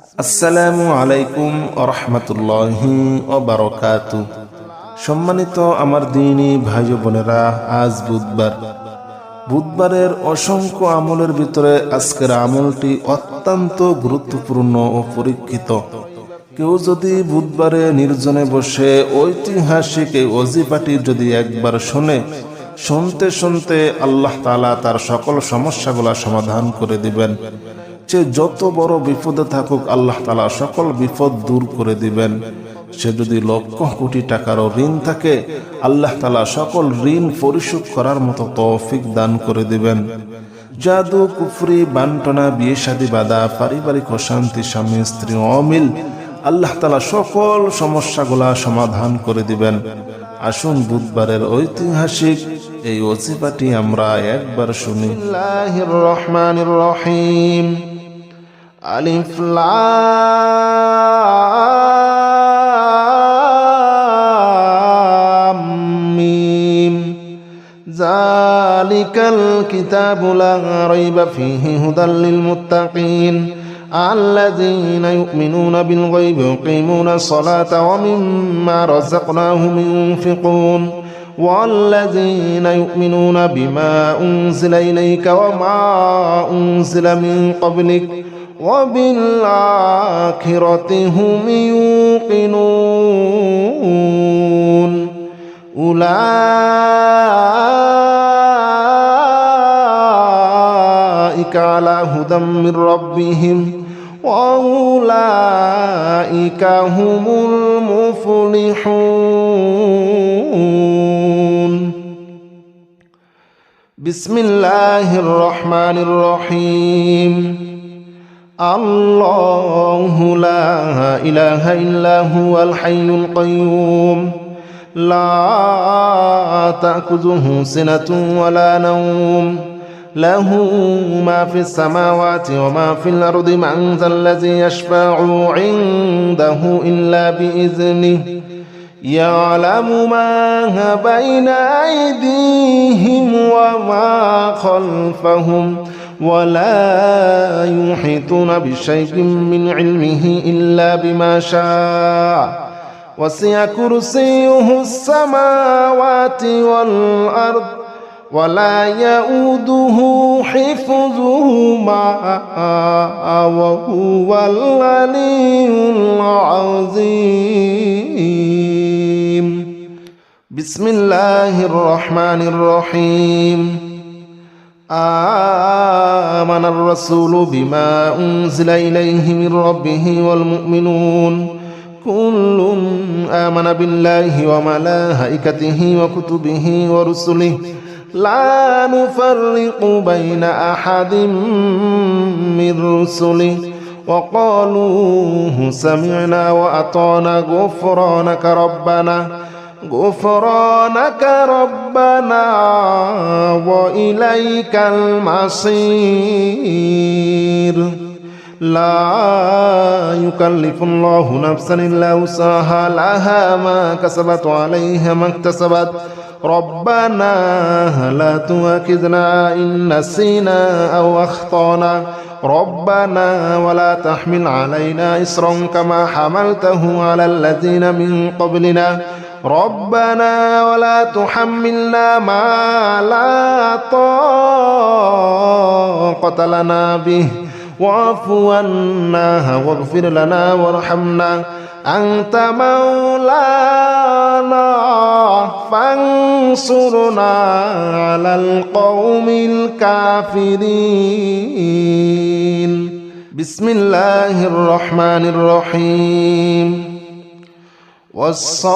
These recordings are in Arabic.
আসসালামু আলাইকুম ওয়া রাহমাতুল্লাহি ওয়া বারাকাতুহু। সম্মানিত আমার দ্বীনী ভাই ও বোনেরা, আজ বুধবারের অসংখ্য আমলের ভিতরে আজকের আমলটি অত্যন্ত গুরুত্বপূর্ণ ও পরীক্ষিত। কেউ যদি বুধবারে নির্জনে বসে ঐতিহাসিক এই ওজিফাটি যদি একবার শুনতে শুনতে আল্লাহ তাআলা তার সকল সমস্যাগুলা সমাধান করে দিবেন। সে যত বড় বিপদে থাকুক আল্লাহ তাআলা সকল বিপদ দূর করে দিবেন। সে যদি লক্ষ কোটি টাকারও ঋণ থাকে আল্লাহ তাআলা সকল ঋণ পরিশোধ করার মতো তৌফিক দান করে দিবেন। জাদু, কুফরি, বান্টনা, বিয়ে শাদী বাঁধা, পারিবারিক অশান্তি, স্বামী স্ত্রী অমিল, আল্লাহ তাআলা সকল সমস্যাগুলা সমাধান করে দিবেন। আসুন বুধবারের ঐতিহাসিক এই ওজিফাটি আমরা একবার শুনি। বিসমিল্লাহির রহমানির রহিম। আলিফ লাম মিম। যালিকাল কিতাবু লা রাইবা ফীহি হুদাল লিল মুত্তাকিন الذين يؤمنون بالغيب ويقيمون الصلاة ومما رزقناهم ينفقون والذين يؤمنون بما أنزل إليك وما أنزل من قبلك وبالآخرة هم يوقنون أولئك على هدى من ربهم وأولئك هم المفلحون. بسم الله الرحمن الرحيم. الله لا إله إلا هو الحي القيوم لا تأخذه سنة ولا نوم له ما في السماوات وما في الأرض من ذا الذي يشفع عنده إلا بإذنه يعلم ما بين أيديهم وما خلفهم ولا يحيطون بشيء من علمه إلا بما شاء وسع كرسيه السماوات والأرض ولا يؤوده حفظهما وهو العلي العظيم. بسم الله الرحمن الرحيم. آمن الرسول بما أنزل إليه من ربه والمؤمنون كل آمن بالله وملائكته وكتبه ورسله لا نفرق بين أحد من رسله وقالوا سمعنا وأطعنا غفرانك ربنا وإليك المصير. لا يكلف الله نفسا إلا وسعها لها ما كسبت وعليها ما اكتسبت ربنا لا تؤاخذنا إن نسينا أو أخطأنا ربنا ولا تحمل علينا إصرا كما حملته على الذين من قبلنا ربنا ولا تحملنا ما لا طاقة لنا به واعف عنا واغفر لنا وارحمنا أنت مولانا فانصرنا على القوم الكافرين. بسم الله الرحمن الرحيم. والصافات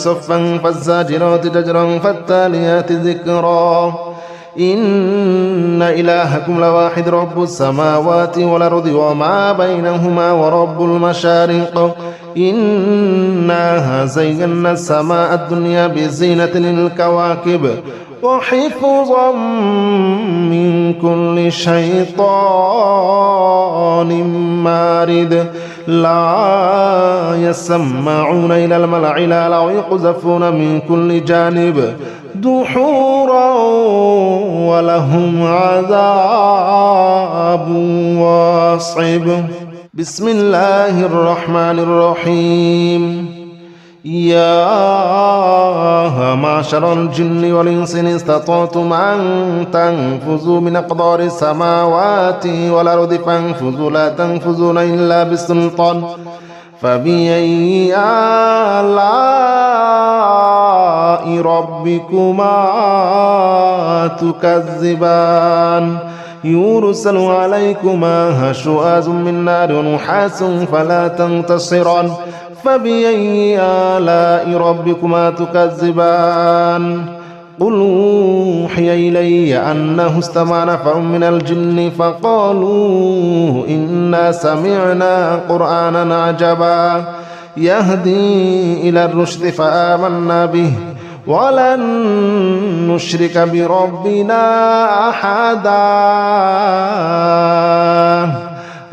صفا فالزاجرات زجرا فالتاليات ذكرا إن إلهكم لواحد رب السماوات والأرض وما بينهما ورب المشارق إنا زينا السماء الدنيا بزينة للكواكب وحفظا من كل شيطان مارد لا يسمعون إلى الملأ الأعلى ويقذفون من كل جانب دحورا ولهم عذاب واصب. بسم الله الرحمن الرحيم. يا معشر الجن والإنس إن استطعتم أن تنفذوا من أقدار السماوات والأرض فانفذوا لا تنفذون إلا بسلطان فبأي آلاء ربكما تكذبان يرسل عليكما شواظ من نار ونحاس فلا تنتصران فبأي آلاء ربكما تكذبان قل أوحي إلي أنه استمع نفر من الجن فقالوا إنا سمعنا قرآنا عجبا يهدي إلى الرشد فآمنا به ولن نشرك بربنا أحدا.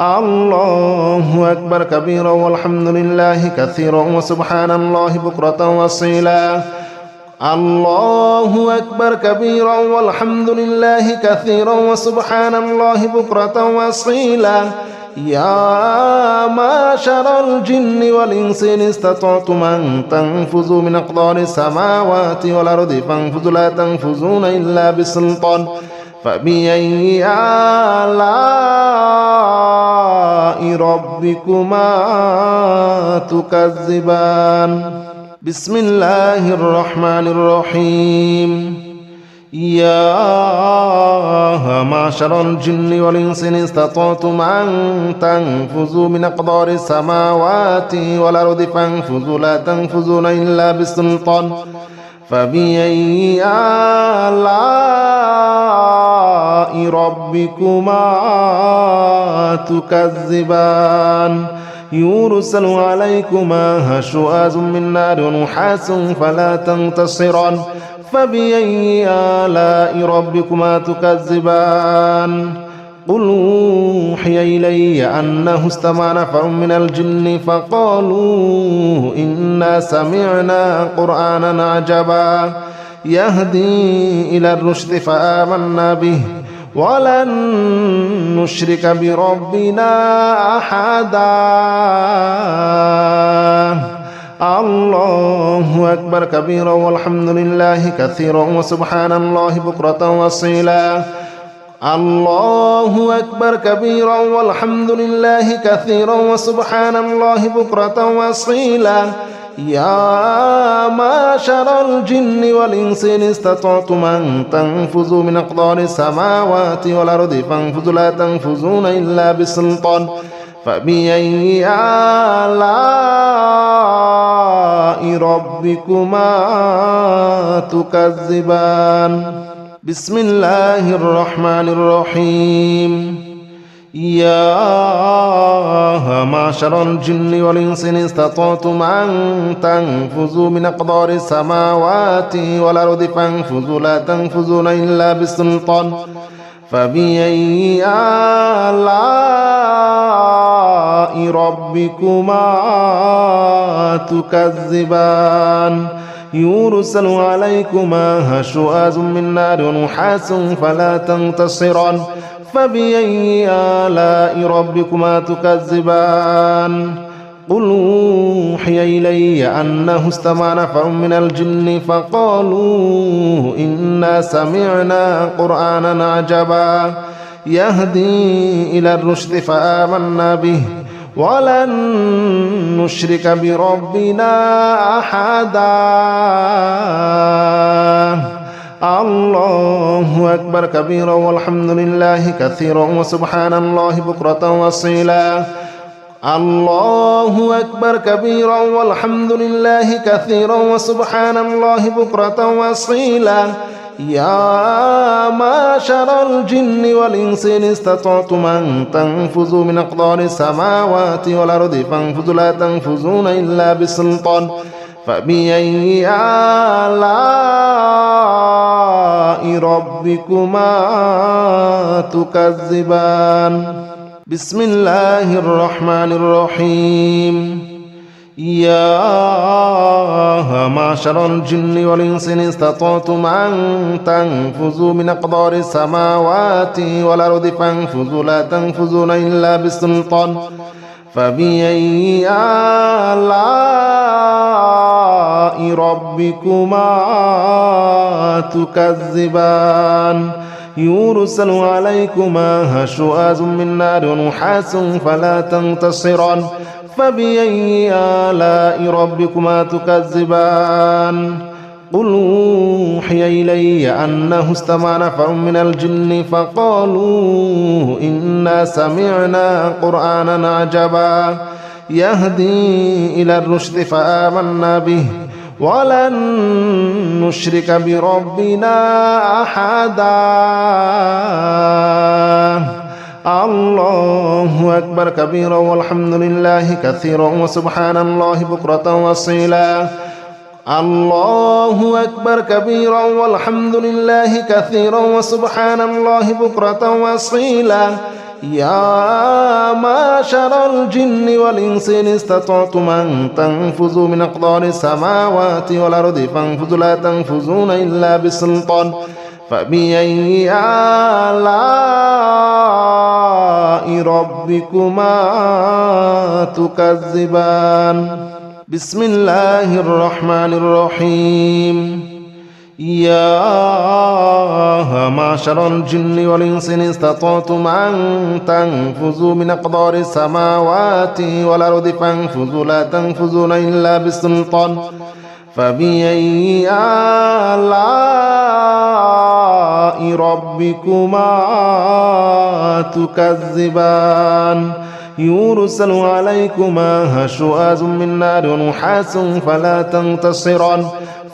الله أكبر كبيرا والحمد لله كثيرا وسبحان الله بكرة وأصيلا. الله أكبر كبيرا والحمد لله كثيرا وسبحان الله بكرة وأصيلا. يا معشر الجن والإنس إن استطعتم أن تنفذوا من أقدار السماوات والأرض فانفذوا لا تنفذون إلا بسلطان فبأي آلاء ربكما تكذبان. بسم الله الرحمن الرحيم. يا معشر الجن والإنس إن استطعتم أن تنفذوا من أقدار السماوات والأرض فانفذوا لا تنفذون إلا بسلطان فبأي آلاء ربكما تكذبان يرسل عليكما شواظ من نار ونحاس فلا تنتصران فبأي آلاء ربكما تكذبان قل أوحي إلي أنه استمع نفر من الجن فقالوا إنا سمعنا قرآنا عجبا يهدي إلى الرشد فآمنا به ولن نشرك بربنا أحدا. الله أكبر كبيرا والحمد لله كثيرا وسبحان الله بكرة وأصيلا. الله أكبر كبيرا والحمد لله كثيرا وسبحان الله بكرة وأصيلا. يا معشر الجن والإنس إن استطعتم أن تنفذوا من أقدار السماوات والأرض فانفذوا لا تنفذون إلا بسلطان فبأي آلاء ربكما تكذبان. بسم الله الرحمن الرحيم. يا معشر الجن والإنس إن استطعتم أن تنفذوا من أقدار السماوات والأرض فانفذوا لا تنفذون إلا بسلطان فبأي آلاء ربكما تكذبان يرسل عليكما شواظ من نار ونحاس فلا تنتصران فبأي آلاء ربكما تكذبان قل أوحي إلي أنه استمع نفر من الجن فقالوا إنا سمعنا قرآنا عجبا يهدي إلى الرشد فآمنا به ولن نشرك بربنا أحدا. الله أكبر كبيرا والحمد لله كثيرا وسبحان الله بكرة وأصيلا. الله أكبر كبيرا والحمد لله كثيرا وسبحان الله بكرة وأصيلا. يا معشر الجن والإنس إن استطعتم أن تنفذوا من أقدار السماوات والأرض فانفذوا لا تنفذون إلا بسلطان فبأي آلاء ربكما تكذبان. بسم الله الرحمن الرحيم. يا معشر الجن والإنس إن استطعتم أن تنفذوا من أقدار السماوات والأرض فانفذوا لا تنفذون إلا بسلطان فبأي آلاء ربكما تكذبان يرسل عليكما شواظ من نار ونحاس فلا تنتصران فبأي آلاء ربكما تكذبان قل أوحي إلي أنه استمع نفر من الجن فقالوا إنا سمعنا قرآنا عجبا يهدي إلى الرشد فآمنا به ولن نشرك بربنا أحدا الله أكبر كبيرا والحمد لله كثيرا وسبحان الله بكرة وأصيلا الله أكبر كبيرا والحمد لله كثيرا وسبحان الله بكرة وأصيلا يا معشر الجن والإنس إن استطعتم أن تنفذوا من أقدار السماوات والأرض فانفذوا لا تنفذون إلا بسلطان فبأي آلاء ربكما تكذبان بسم الله الرحمن الرحيم يا معشر الجن والإنس إن استطعتم أن تنفذوا من أقدار السماوات والأرض فانفذوا لا تنفذون إلا بسلطان فبأي آلاء ربكما تكذبان يرسل عليكما شواظ من نار ونحاس فلا تنتصران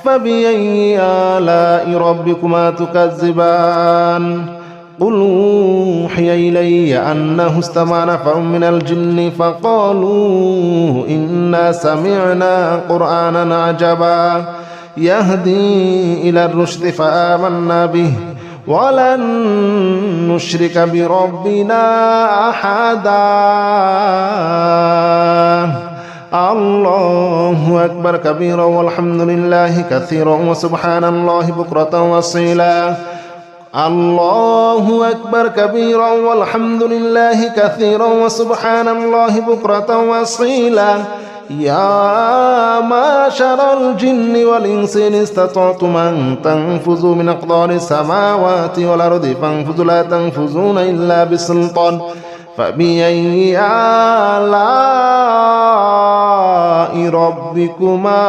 فبأي آلاء ربكما تكذبان قل أوحي إلي أنه استمع نفر من الجن فقالوا إنا سمعنا قرآنا عجبا يهدي إلى الرشد فآمنا به ولن نشرك بربنا أحدا الله أكبر كبيرا والحمد لله كثيرا وسبحان الله بكرة وأصيلا الله أكبر كبيرا والحمد لله كثيرا وسبحان الله بكرة وأصيلا يا معشر الجن والإنس إن استطعتم أن تنفذوا من أقدار السماوات والأرض فانفذوا لا تنفذون إلا بسلطان فبأي آلاء ربكما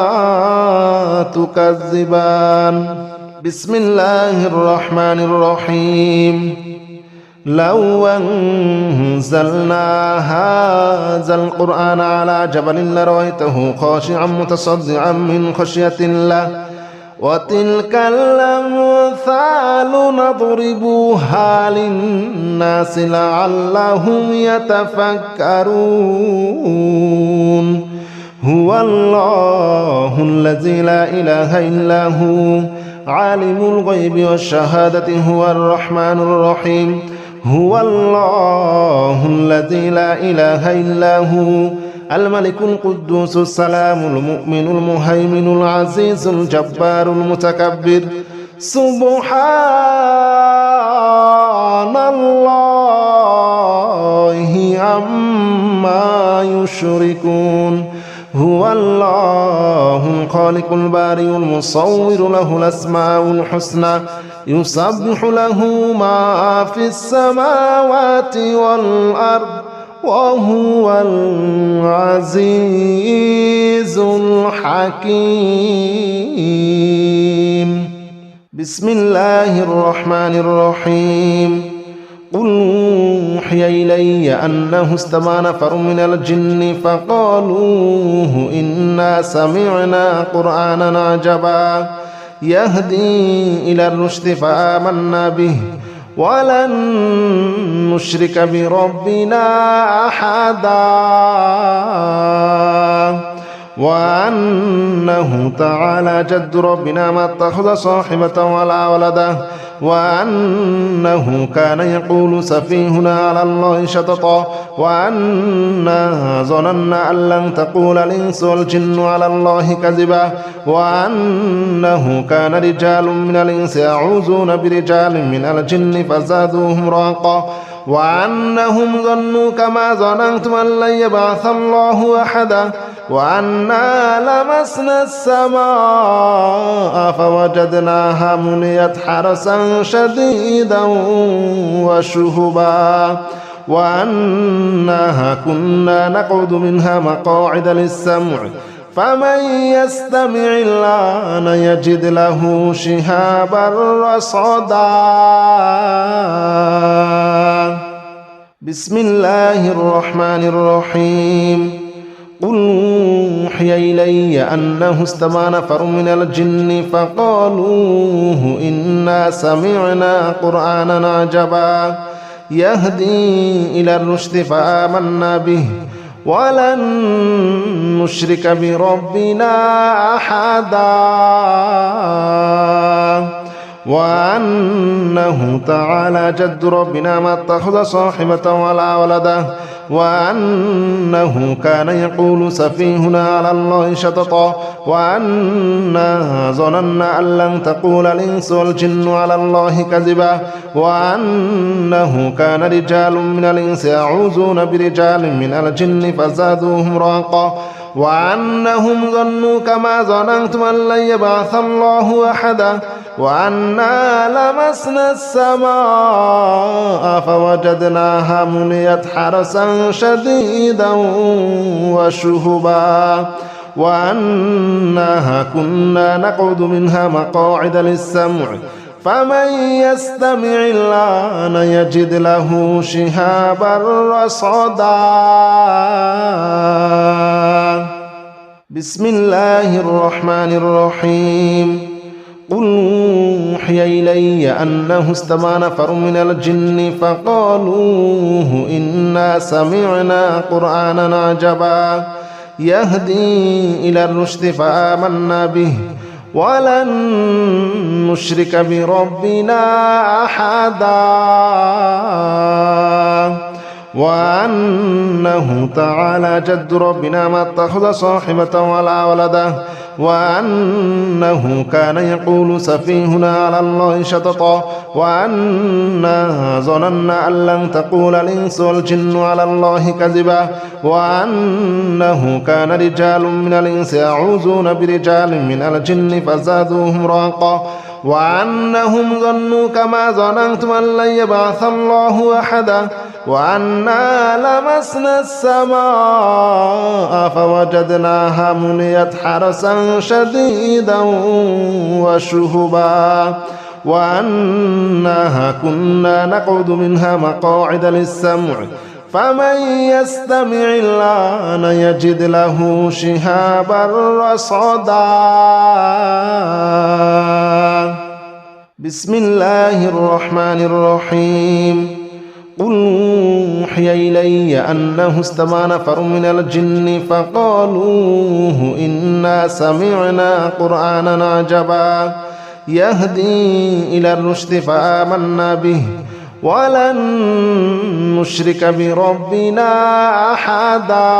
تكذبان بسم الله الرحمن الرحيم لو أنزلنا هذا القرآن على جبل لرأيته خاشعا متصدعا من خشية الله وتلك الأمثال نضربها للناس لعلهم يتفكرون هو الله الذي لا إله إلا هو عالم الغيب والشهادة هو الرحمن الرحيم هو الله الذي لا إله إلا هو الملك القدوس السلام المؤمن المهيمن العزيز الجبار المتكبر سبحان الله عما يشركون هو الله الخالق البارئ المصور له الأسماء الحسنى يسبح له ما في السماوات والأرض وهو العزيز الحكيم بسم الله الرحمن الرحيم قل أوحي إلي أنه استمع نفر من الجن فقالوا إنا سمعنا قرآنا عجبا يهدي إلى الرشد فآمنا به ولن نشرك بربنا أحدا وأنه تعالى جد ربنا ما اتخذ صاحبة ولا ولدا وأنه كان يقول سفيهنا على الله شططا وأنا ظننا أن لن تقول الإنس والجن على الله كذبا وأنه كان رجال من الإنس يعوذون برجال من الجن فزادوهم رهقا وأنهم ظنوا كما ظننتم أن لن يبعث الله أحدا وأنا لمسنا السماء فوجدناها مليت حرسا شديدا وشهبا وأنها كنا نقعد منها مقاعد للسمع فمن يستمع الآن يجد له شهابا رصدا. بسم الله الرحمن الرحيم. قل أوحي إلي أنه استمع نفر من الجن فقالوا إنا سمعنا قرآنا عجبا يهدي إلى الرشد فآمنا به ولن نشرك بربنا أحدا وأنه تعالى جد ربنا ما اتخذ صاحبة ولا ولدا وأنه كان يقول سفيهنا على الله شططا وأنا ظننا أن لن تقول الإنس والجن على الله كذبا وأنه كان رجال من الإنس يعوذون برجال من الجن فزادوهم رهقا وأنهم ظنوا كما ظننتم أن لن يبعث الله أحدا وأنا لمسنا السماء فوجدناها مليت حرسا شديدا وشهبا وأنها كنا نقعد منها مقاعد للسمع فمن يستمع الآن يجد له شهابا رصدا. بسم الله الرحمن الرحيم. قل أوحي إلي أنه استمع نفر من الجن فقالوا إنا سمعنا قرآنا عجبا يهدي إلى الرشد فآمنا به ولن نشرك بربنا أحدا وأنه تعالى جد ربنا ما اتخذ صاحبة ولا ولدا وأنه كان يقول سفيهنا على الله شططا وأنا ظننا أن لن تقول الإنس والجن على الله كذبا وأنه كان رجال من الإنس يعوذون برجال من الجن فزادوهم رهقا وأنهم ظنوا كما ظننتم أن لن يبعث الله أحدا وأنا لمسنا السماء فوجدناها مليت حرسا شديدا وشهبا وأنها كنا نقعد منها مقاعد للسمع فمن يستمع الآن يجد له شهابا رصدا. بسم الله الرحمن الرحيم. قل أوحي إلي أنه استمع نفر من الجن فقالوا إنا سمعنا قرآنا عجبا يهدي إلى الرشد فآمنا به ولن نشرك بربنا أحدا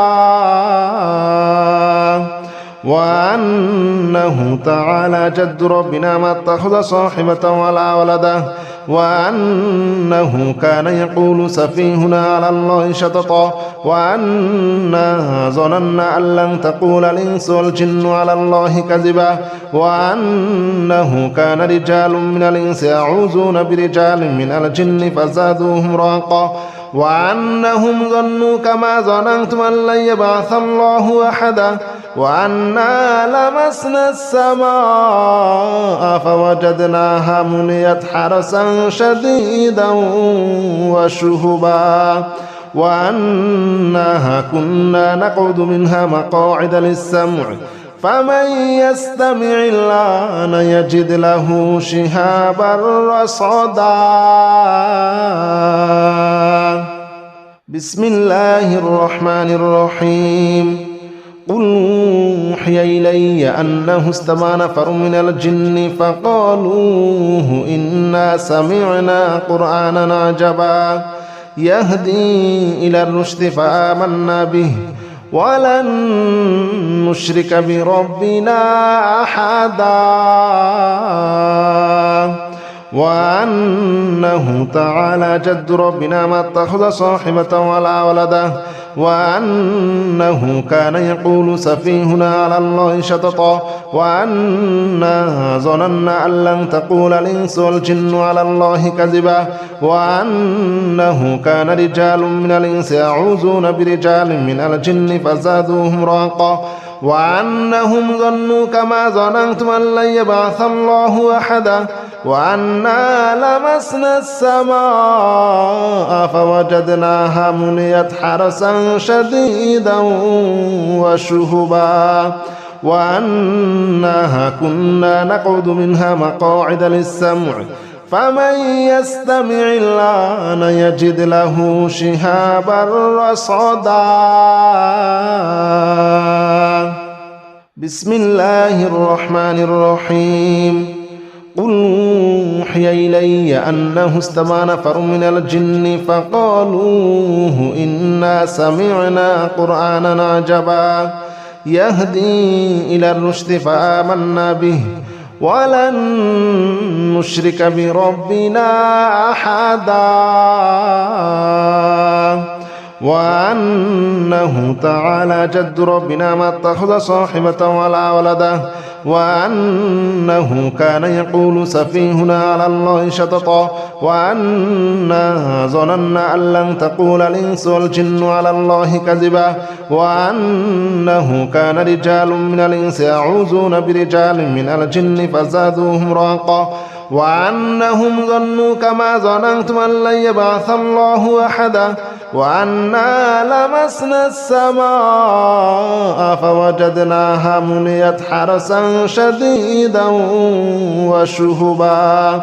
وأنه تعالى جد ربنا ما اتخذ صاحبة ولا ولدا وأنه كان يقول سفيهنا على الله شططا وأنا ظننا أن لن تقول الإنس والجن على الله كذبا وأنه كان رجال من الإنس يعوذون برجال من الجن فزادوهم رهقا وأنهم ظنوا كما ظننتم أن لن يبعث الله أحدا وأنا لمسنا السماء فوجدناها مليت حرسا شديدا وشهبا وأنها كنا نقعد منها مقاعد للسمع فمن يستمع الآن يجد له شهابا رصدا. بسم الله الرحمن الرحيم. قل أوحي إلي أنه استمع نفر من الجن فقالوا إنا سمعنا قرآنا عجبا يهدي إلى الرشد فآمنا به ولن نشرك بربنا أحدا وأنه تعالى جد ربنا ما اتخذ صاحبة ولا ولدا وأنه كان يقول سفيهنا على الله شططا وأنا ظننا أن لن تقول الإنس والجن على الله كذبا وأنه كان رجال من الإنس يعوذون برجال من الجن فزادوهم رهقا وأنهم ظنوا كما ظننتم أن لن يبعث الله أحدا وأنا لمسنا السماء فوجدناها مليت حرسا شديدا وشهبا وأنها كنا نقعد منها مقاعد للسمع فمن يستمع الآن يجد له شهابا رصدا. بسم الله الرحمن الرحيم. قل أوحي إلي أنه استمع نفر من الجن فقالوا إنا سمعنا قرآنا عجبا يهدي إلى الرشد فآمنا به ولن نشرك بربنا أحدا وأنه تعالى جد ربنا ما اتخذ صاحبة ولا ولدا وأنه كان يقول سفيهنا على الله شططا وأنا ظننا أن لن تقول الإنس والجن على الله كذبا وأنه كان رجال من الإنس يعوذون برجال من الجن فزادوهم رهقا وأنهم ظنوا كما ظننتم أن لن يبعث الله أحدا وأنا لمسنا السماء فوجدناها مليت حرسا شديدا وشهبا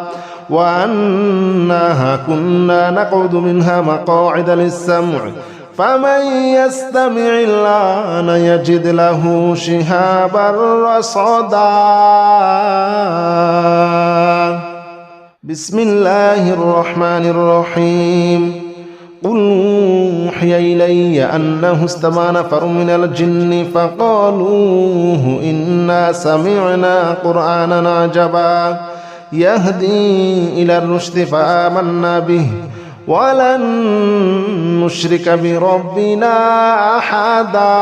وأنها كنا نقعد منها مقاعد للسمع فمن يستمع الآن يجد له شهابا رصدا. بسم الله الرحمن الرحيم. قل أوحي إلي أنه استمع نفر من الجن فقالوا إنا سمعنا قرآنا عجبا يهدي إلى الرشد فآمنا به ولن نشرك بربنا أحدا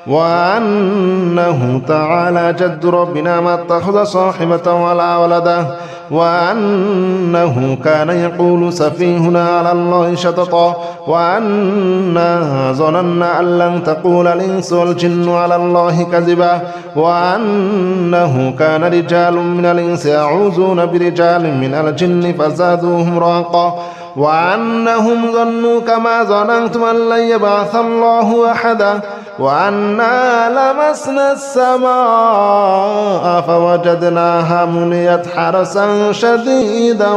وأنه تعالى جد ربنا ما اتخذ صاحبة ولا ولدا وأنه كان يقول سفيهنا على الله شططا وأنا ظننا أن لن تقول الإنس والجن على الله كذبا وأنه كان رجال من الإنس يعوذون برجال من الجن فزادوهم رهقا وأنهم ظنوا كما ظننتم أن لن يبعث الله أحدا وأنا لمسنا السماء فوجدناها مليت حرسا شديدا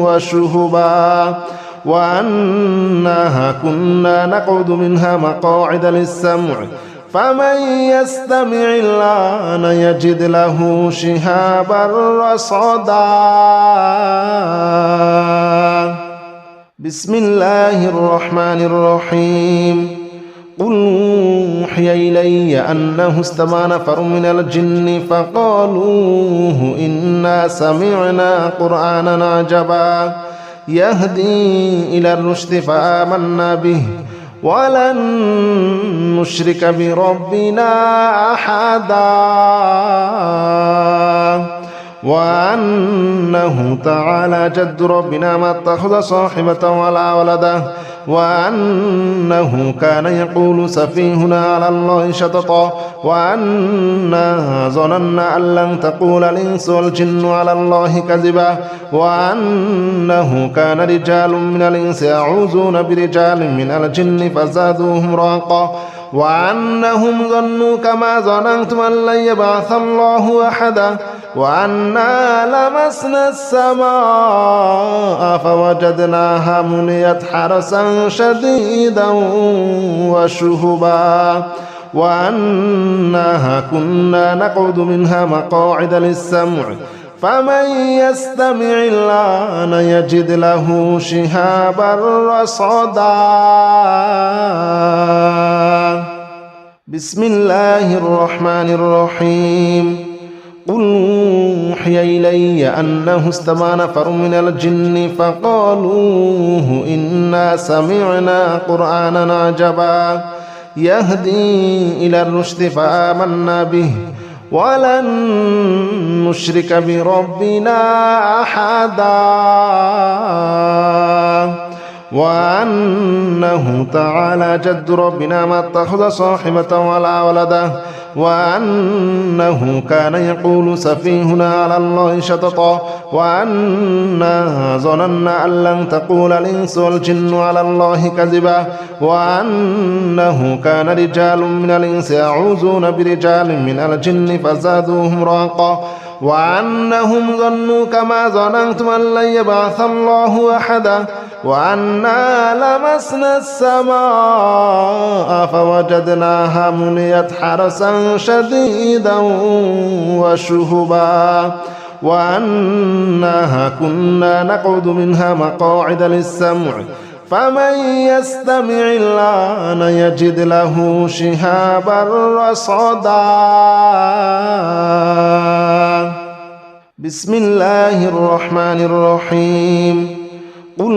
وشهبا وأنها كنا نقعد منها مقاعد للسمع فمن يستمع الآن يجد له شهابا رصدا. بسم الله الرحمن الرحيم. قل أوحي إلي أنه استمع نفر من الجن فقالوا إنا سمعنا قرآنا عجبا يهدي إلى الرشد فآمنا به ولن نشرك بربنا أحدا وأنه تعالى جد ربنا ما اتخذ صاحبة ولا ولدا وأنه كان يقول سفيهنا على الله شططا وأنا ظننا أن لن تقول الإنس والجن على الله كذبا وأنه كان رجال من الإنس يعوذون برجال من الجن فزادوهم رهقا وأنهم ظنوا كما ظننتم أن لن يبعث الله أحدا وأنا لمسنا السماء فوجدناها مليت حرسا شديدا وشهبا وأنها كنا نقعد منها مقاعد للسمع فمن يستمع الآن يجد له شهابا رصدا بسم الله الرحمن الرحيم قل أوحي إلي أنه استمع نفر من الجن فقالوا إنا سمعنا قرآنا عجبا يهدي إلى الرشد فآمنا به ولن نشرك بربنا أحدا وأنه تعالى جد ربنا ما اتخذ صاحبة ولا ولدا وأنه كان يقول سفيهنا على الله شططا وأنا ظننا أن لن تقول الإنس والجن على الله كذبا وأنه كان رجال من الإنس يعوذون برجال من الجن فزادوهم رهقا وأنهم ظنوا كما ظننتم أن لن يبعث الله أحدا وأنا لمسنا السماء فوجدناها مليت حرسا شديدا وشهبا وأنها كنا نقعد منها مقاعد للسمع فمن يستمع الآن يجد له شهابا رصدا بسم الله الرحمن الرحيم قل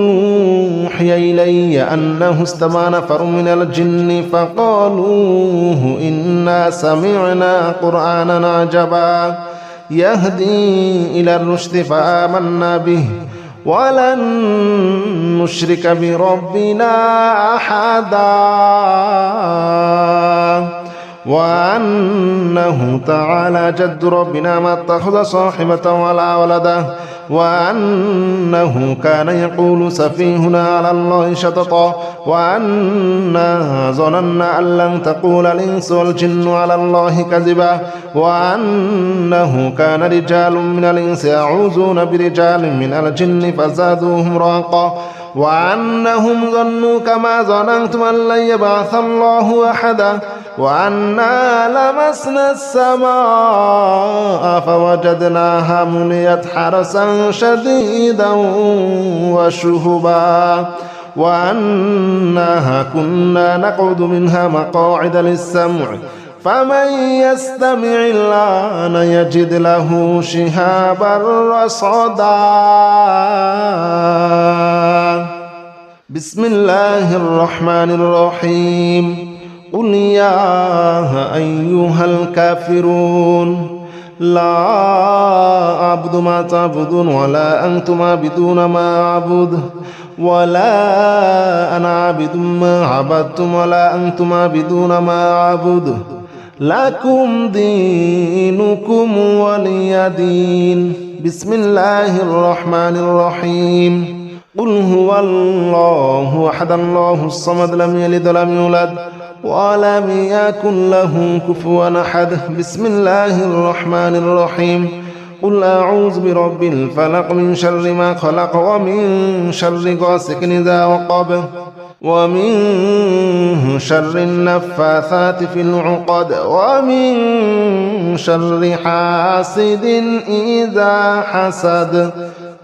أوحي إلي أنه استمع نفر من الجن فقالوا إنا سمعنا قرآنا عجبا يهدي إلى الرشد فآمنا به ولن نشرك بربنا أحدا وأنه تعالى جد ربنا ما اتخذ صاحبة ولا ولدا وأنه كان يقول سفيهنا على الله شططا وأنا ظننا أن لن تقول الإنس والجن على الله كذبا وأنه كان رجال من الإنس يعوذون برجال من الجن فزادوهم رهقا وأنهم ظنوا كما ظننتم أن لن يبعث الله أحدا وأنا لمسنا السماء فوجدناها مليت حرسا شديدا وشهبا وأنها كنا نقعد منها مقاعد للسمع فمن يستمع الآن يجد له شهابا رصدا بسم الله الرحمن الرحيم قل يا أيها الكافرون لا أعبد ما تعبدون ولا أنتم عابدون ما أعبد ولا أنا عابد ما عبدتم ولا أنتم عابدون ما أعبد لكم دينكم ولي دين بسم الله الرحمن الرحيم قل هو الله أحد الله الصمد لم يلد ولم يولد ولم يكن له كفوا أحد بسم الله الرحمن الرحيم قل أعوذ برب الفلق من شر ما خلق ومن شر غاسق إذا وقب ومن شر النفاثات في العقد ومن شر حاسد إذا حسد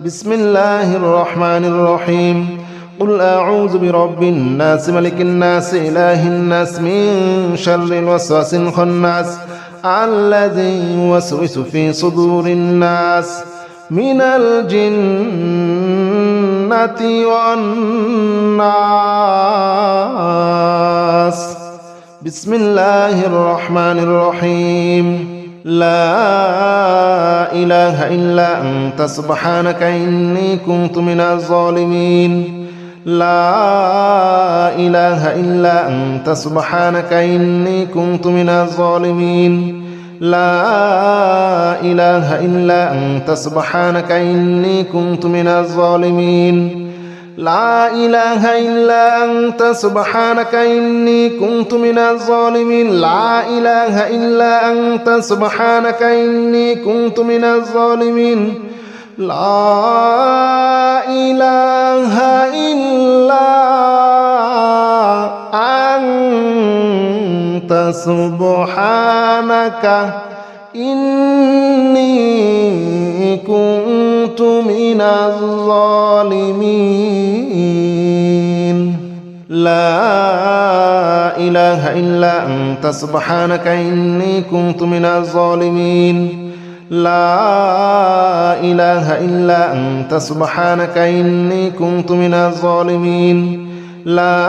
بسم الله الرحمن الرحيم قل أعوذ برب الناس ملك الناس إله الناس من شر الوسواس الخناس الذي يوسوس في صدور الناس من الجنة والناس بسم الله الرحمن الرحيم لا إله إلا أنت سبحانك إني كنت من الظالمين لا إله إلا أنت سبحانك إني كنت من الظالمين لا إله إلا أنت سبحانك إني كنت من الظالمين لا إله إلا أنت سبحانك إني كنت من الظالمين لا إله إلا أنت سبحانك إني كنت من الظالمين لا إله إلا أنت سبحانك إني كنت من الظالمين لا إله إلا أنت سبحانك إني كنت من الظالمين لا إله إلا أنت سبحانك إني كنت من الظالمين لا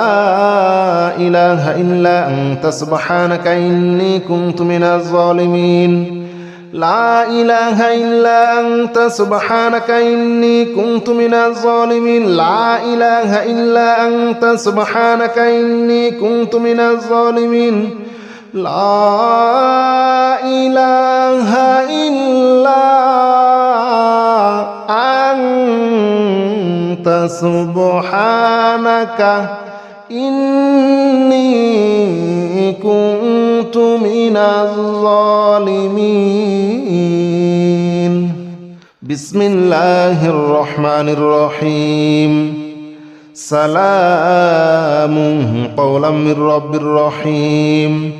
إله إلا أنت سبحانك إني كنت من الظالمين لا إله إلا أنت سبحانك إني كنت من الظالمين لا إله إلا أنت سبحانك إني كنت من الظالمين لا إله إلا أنت سبحانك إني كنت من الظالمين بسم الله الرحمن الرحيم سلام قولا من رب رحيم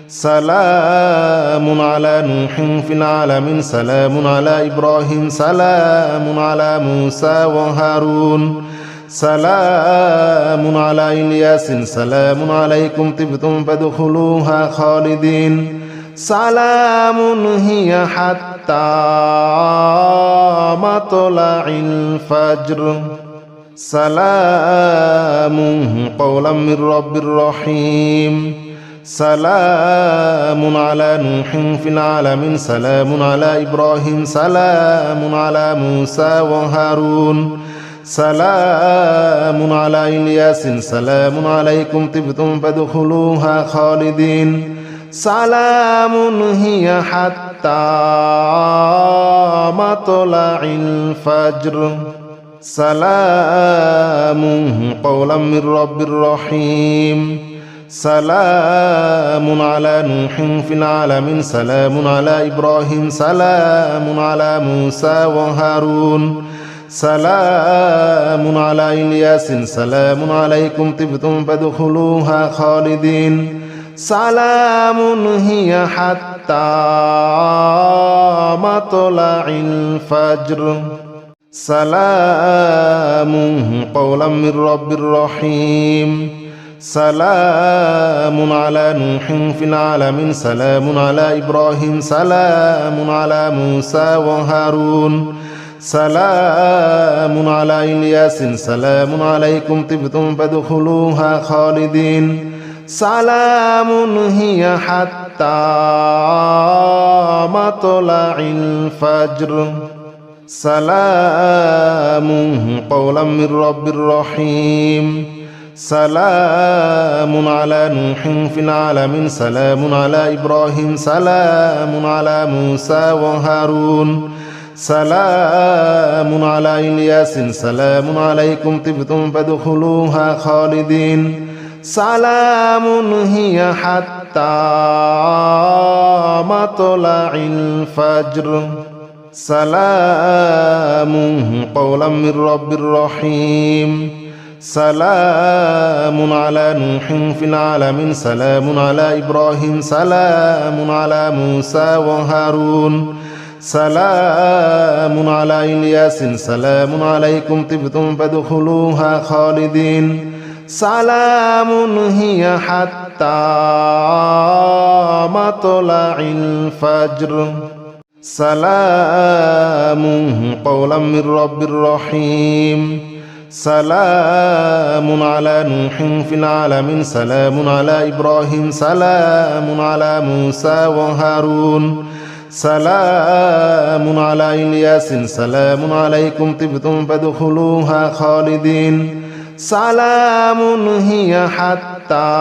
سلام على نوح في العالمين سلام على إبراهيم سلام على موسى وهارون سلام على إلياس سلام عليكم طبتم فادخلوها خالدين سلام هي حتى مطلع الفجر سلام قولا من رب رحيم سلام على نوح في العالمين سلام على إبراهيم سلام على موسى وهارون سلام على إلياس سلام عليكم طبتم فادخلوها خالدين سلام هي حتى مطلع الفجر سلام قولا من رب رحيم سلام على نوح في العالمين سلام على إبراهيم سلام على موسى وهارون سلام على إلياس سلام عليكم طبتم فادخلوها خالدين سلام هي حتى مطلع الفجر سلام قولا من رب رحيم سلام على نوح في العالمين سلام على إبراهيم سلام على موسى وهارون سلام على إلياس سلام عليكم طبتم فادخلوها خالدين سلام هي حتى مطلع الفجر سلام قولا من رب رحيم سلام على نوح في العالمين سلام على إبراهيم سلام على موسى وهارون سلام على إلياس سلام عليكم طبتم فادخلوها خالدين سلام هي حتى مطلع الفجر سلام قولا من رب رحيم سلام على نوح في العالمين سلام على إبراهيم سلام على موسى وهارون سلام على إلياس سلام عليكم طبتم فادخلوها خالدين سلام هي حتى مطلع الفجر سلام قولا من رب رحيم سلام على نوح في العالمين سلام على إبراهيم سلام على موسى وهارون سلام على إلياس سلام عليكم طبتم فادخلوها خالدين سلام هي حتى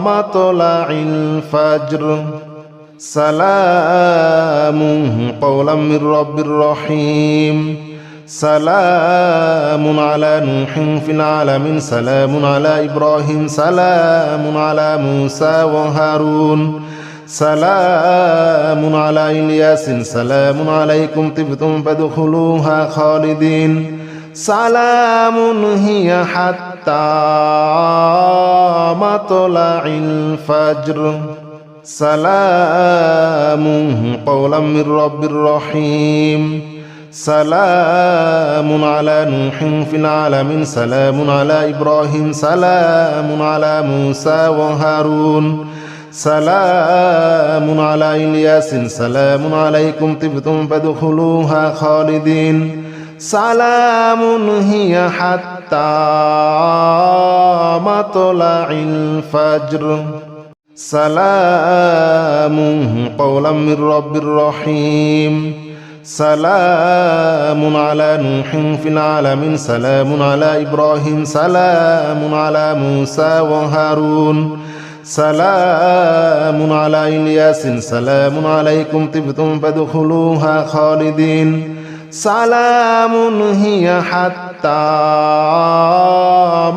مطلع الفجر سلام قولا من رب رحيم سلام على نوح في العالمين سلام على إبراهيم سلام على موسى وهارون سلام على إلياس سلام عليكم طبتم فادخلوها خالدين سلام هي حتى مطلع الفجر سلام قولا من رب رحيم سلام على نوح في العالمين سلام على إبراهيم سلام على موسى وهارون سلام على إلياس سلام عليكم طبتم فادخلوها خالدين سلام هي حتى مطلع الفجر سلام قولا من رب رحيم سلام على نوح في العالمين سلام على إبراهيم سلام على موسى وهارون سلام على إلياس سلام عليكم طبتم فادخلوها خالدين سلام هي حتى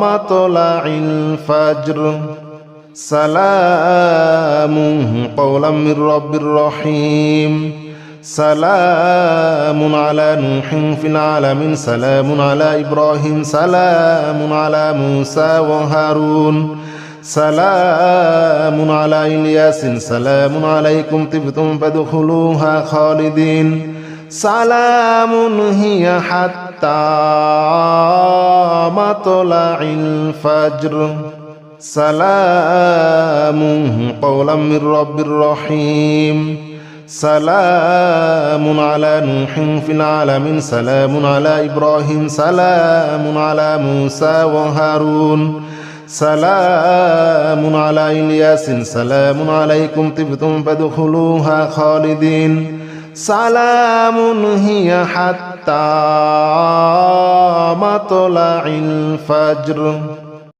مطلع الفجر سلام قولا من رب رحيم سلام على نوح في العالمين سلام على إبراهيم سلام على موسى وهارون سلام على إلياس سلام عليكم طبتم فادخلوها خالدين سلام هي حتى مطلع الفجر سلام قولا من رب رحيم سلام على نوح في العالمين سلام على إبراهيم سلام على موسى وهارون سلام على إلياس سلام عليكم طبتم فادخلوها خالدين سلام هي حتى مطلع الفجر